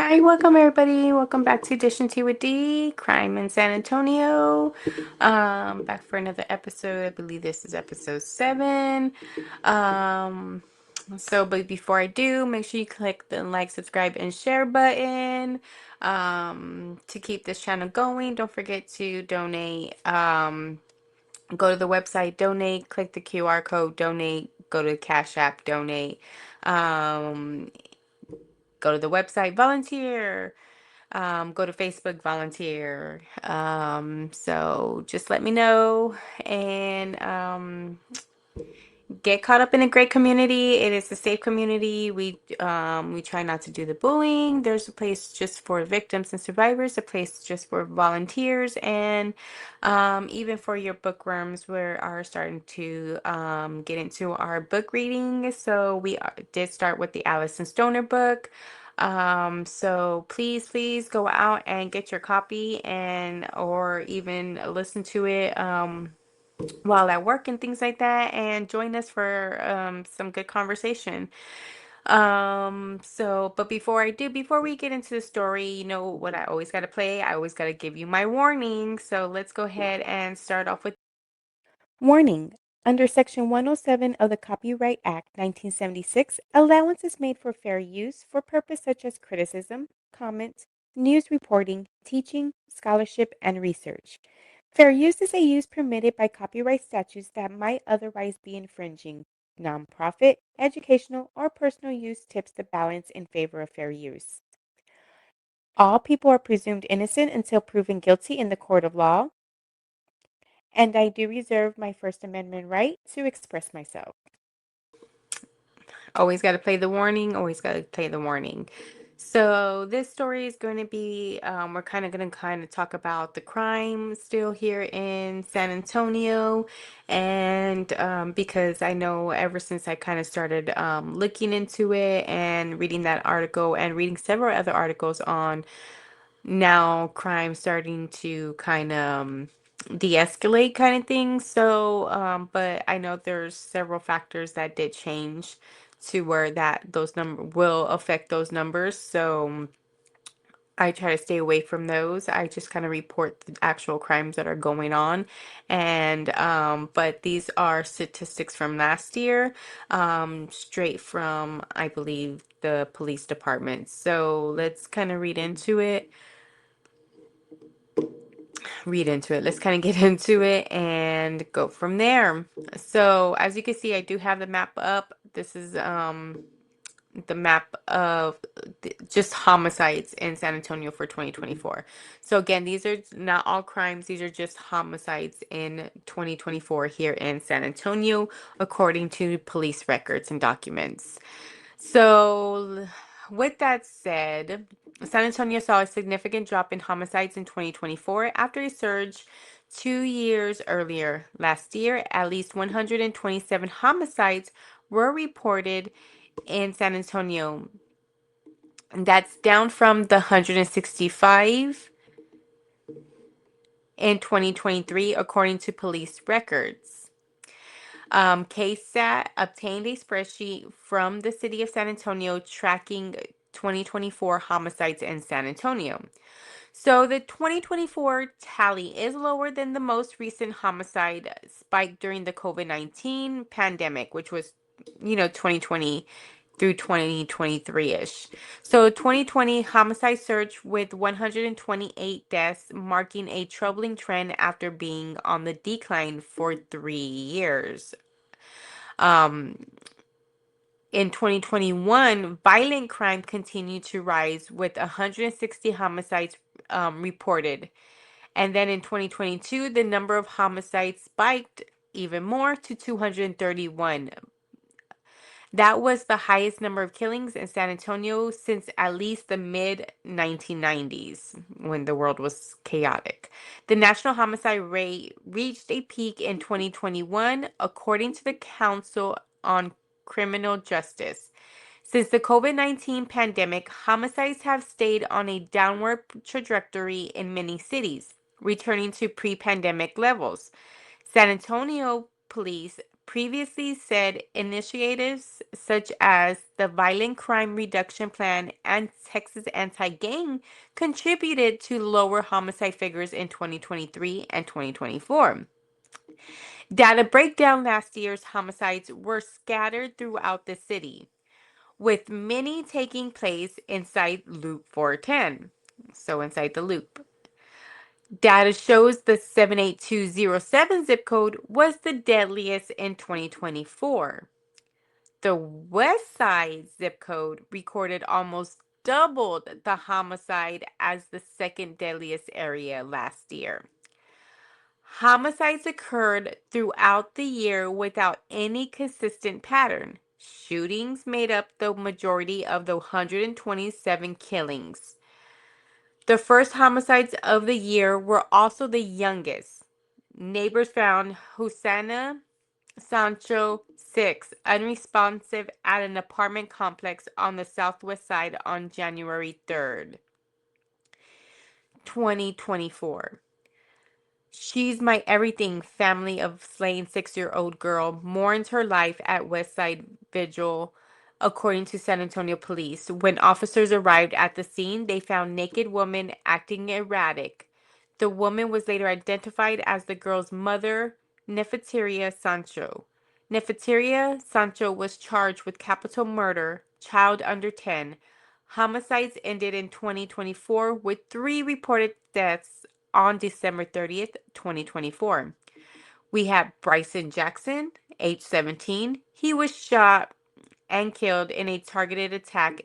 Hi, welcome everybody. Welcome back to Dish and Tea with D, Crime in San Antonio. Back for another episode. I believe this is episode 7. Um, but before I do, make sure you click the like, subscribe, and share button to keep this channel going. Don't forget to donate. Go to the website, donate, click the QR code, donate, go to the Cash App, donate. Um, Go to the website, volunteer. Go to Facebook, volunteer. So just let me know and get caught up in a great community. It is a safe community. We try not to do the bullying. There's a place just for victims and survivors, a place just for volunteers, and even for your bookworms. We are starting to get into our book reading. So we did start with the Allison Stoner book. So please go out and get your copy and or even listen to it while at work and things like that, and join us for some good conversation. But before we get into the story, you know what I always got to play? I always got to give you my warning. So let's go ahead and start off with warning. Under Section 107 of the Copyright Act 1976, allowance is made for fair use for purpose such as criticism, comment, news reporting, teaching, scholarship, and research. Fair use is a use permitted by copyright statutes that might otherwise be infringing. Nonprofit, educational, or personal use tips the balance in favor of fair use. All people are presumed innocent until proven guilty in the court of law, and I do reserve my First Amendment right to express myself. Always got to play the warning, always got to play the warning. So this story is going to be, we're going to talk about the crime still here in San Antonio. And because I know ever since I kind of started looking into it and reading that article and reading several other articles on now crime starting to kind of de-escalate kind of thing. So, but I know there's several factors that did change to where that those number will affect those numbers. So I try to stay away from those. I just kind of report the actual crimes that are going on. And but these are statistics from last year, straight from, I believe, the police department. So let's kind of read into it. Let's kind of get into it and go from there. So as you can see, I do have the map up. This is the map of just homicides in San Antonio for 2024. So again, these are not all crimes. These are just homicides in 2024 here in San Antonio, according to police records and documents. So with that said, San Antonio saw a significant drop in homicides in 2024 after a surge 2 years earlier. Last year, at least 127 homicides were reported in San Antonio. And that's down from the 165 in 2023, according to police records. KSAT obtained a spreadsheet from the city of San Antonio tracking 2024 homicides in San Antonio. So the 2024 tally is lower than the most recent homicide spike during the COVID-19 pandemic, which was, 2020 through 2023-ish. So 2020 homicide surged with 128 deaths, marking a troubling trend after being on the decline for 3 years. In 2021, violent crime continued to rise with 160 homicides reported. And then in 2022, the number of homicides spiked even more to 231. That was the highest number of killings in San Antonio since at least the mid 1990s, when the world was chaotic. The national homicide rate reached a peak in 2021, according to the Council on Criminal Justice. Since the COVID-19 pandemic, homicides have stayed on a downward trajectory in many cities, returning to pre-pandemic levels. San Antonio police previously said initiatives such as the Violent Crime Reduction Plan and Texas Anti-Gang contributed to lower homicide figures in 2023 and 2024. Data breakdown last year's homicides were scattered throughout the city, with many taking place inside Loop 410. So inside the loop. Data shows the 78207 zip code was the deadliest in 2024. The West Side zip code recorded almost doubled the homicide as the second deadliest area last year. Homicides occurred throughout the year without any consistent pattern. Shootings made up the majority of the 127 killings. The first homicides of the year were also the youngest. Neighbors found Hosanna Sancho 6 unresponsive at an apartment complex on the southwest side on January 3rd, 2024. She's My Everything family of slain 6-year-old girl mourns her life at Westside Vigil, according to San Antonio police. When officers arrived at the scene, they found naked woman acting erratic. The woman was later identified as the girl's mother, Nefertira Sancho. Nefertira Sancho was charged with capital murder, child under 10. Homicides ended in 2024 with 3 reported deaths on December 30th, 2024. We have Bryson Jackson, age 17. He was shot and killed in a targeted at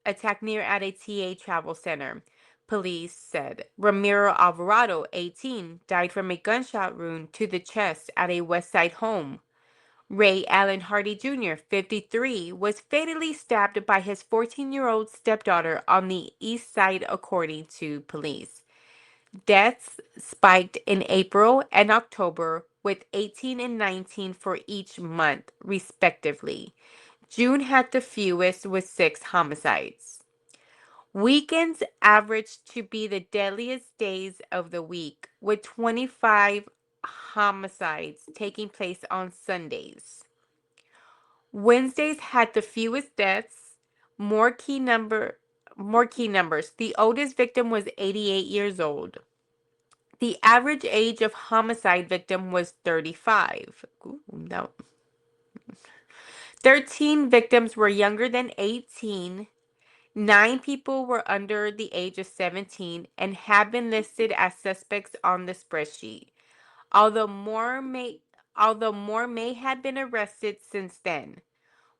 at a TA travel center. Police said Ramiro Alvarado, 18, died from a gunshot wound to the chest at a West Side home. Ray Allen Hardy Jr., 53, was fatally stabbed by his 14-year-old stepdaughter on the east side, according to police. Deaths spiked in April and October, with 18 and 19 for each month, respectively. June had the fewest, with 6 homicides. Weekends averaged to be the deadliest days of the week, with 25 homicides taking place on Sundays. Wednesdays had the fewest deaths, more key numbers. The oldest victim was 88 years old. The average age of homicide victim was 35. Ooh, no. 13 victims were younger than 18. 9 people were under the age of 17 and have been listed as suspects on the spreadsheet. Although more may have been arrested since then.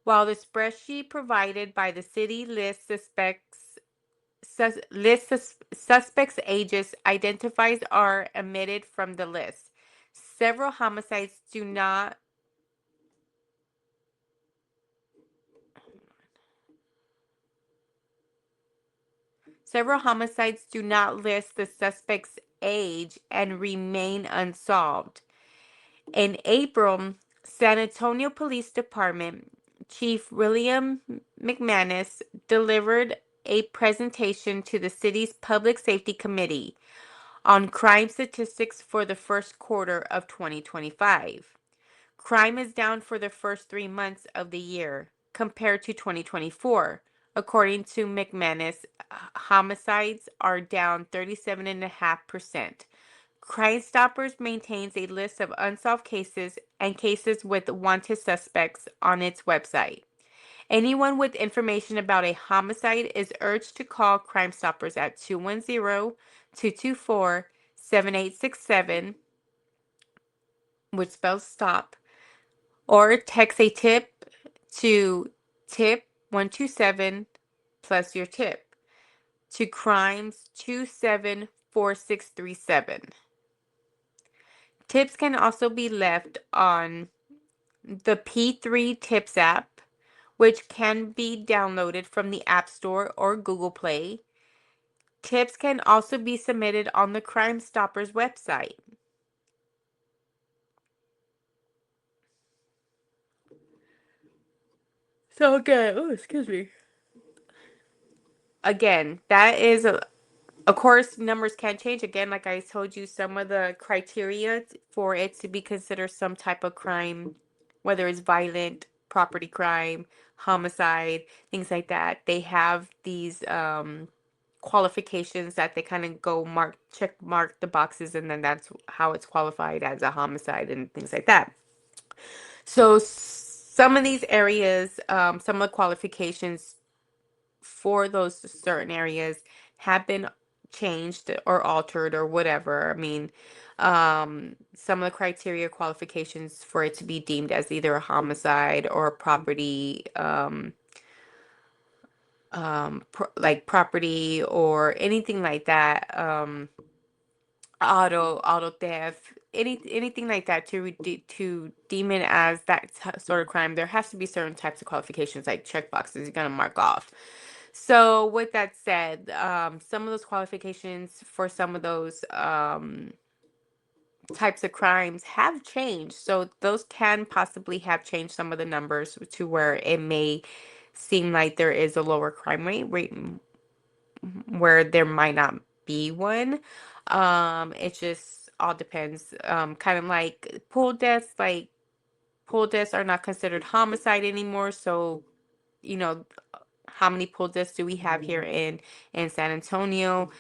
While the spreadsheet provided by the city lists suspects' ages, identifiers are omitted from the list. Several homicides do not list the suspect's age and remain unsolved. In April, San Antonio Police Department Chief William McManus delivered a presentation to the city's Public Safety Committee on crime statistics for the first quarter of 2025. Crime is down for the first 3 months of the year compared to 2024. According to McManus, homicides are down 37.5%. Crime Stoppers maintains a list of unsolved cases and cases with wanted suspects on its website. Anyone with information about a homicide is urged to call Crime Stoppers at 210-224-7867, which spells stop, or text a tip to tip 127 plus your tip to crimes 274637. Tips can also be left on the P3 Tips app, which can be downloaded from the App Store or Google Play. Tips can also be submitted on the Crime Stoppers website. So, okay. Oh, excuse me. Again, that is Of course, numbers can change. Again, like I told you, some of the criteria for it to be considered some type of crime, whether it's violent, property crime, homicide, things like that, they have these qualifications that they kind of go check mark the boxes, and then that's how it's qualified as a homicide and things like that. So some of these areas, some of the qualifications for those certain areas have been changed or altered or whatever. I mean, some of the criteria qualifications for it to be deemed as either a homicide or a property, like property or anything like that, auto theft, anything like that, to deem it as that sort of crime, there has to be certain types of qualifications, like check boxes you're gonna mark off. So with that said, some of those qualifications for some of those types of crimes have changed. So those can possibly have changed some of the numbers to where it may seem like there is a lower crime rate where there might not be one. It just all depends. Kind of like pool deaths, like pool deaths are not considered homicide anymore. So, you know, how many pool deaths do we have here in San Antonio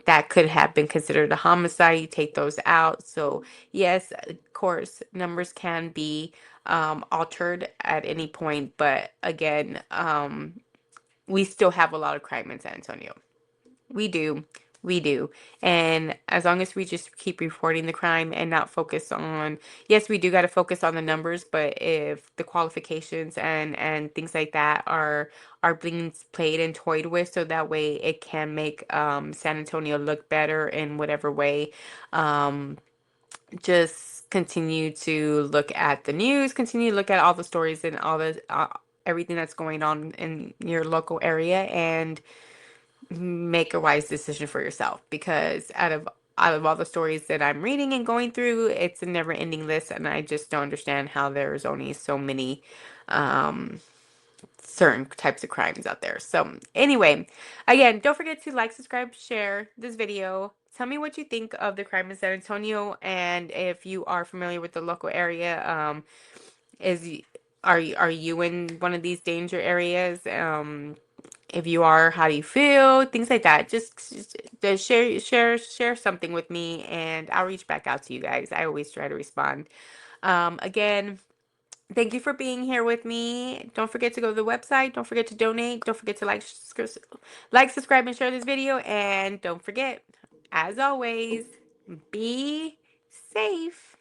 that could have been considered a homicide? You take those out. So yes, of course, numbers can be altered at any point, but again, we still have a lot of crime in San Antonio. We do. We do. And as long as we just keep reporting the crime and not focus on, yes, we do got to focus on the numbers, but if the qualifications and things like that are being played and toyed with, so that way it can make San Antonio look better in whatever way, um, just continue to look at the news, continue to look at all the stories and all the everything that's going on in your local area, and make a wise decision for yourself, because out of all the stories that I'm reading and going through, it's a never ending list, and I just don't understand how there's only so many um certain types of crimes out there. So anyway, again, don't forget to like, subscribe, share this video. Tell me what you think of the crime in San Antonio, and if you are familiar with the local area. Is are you in one of these danger areas? If you are, how do you feel? Things like that. Just share something with me, and I'll reach back out to you guys. I always try to respond. Again, thank you for being here with me. Don't forget to go to the website. Don't forget to donate. Don't forget to like, subscribe, and share this video. And don't forget, as always, be safe.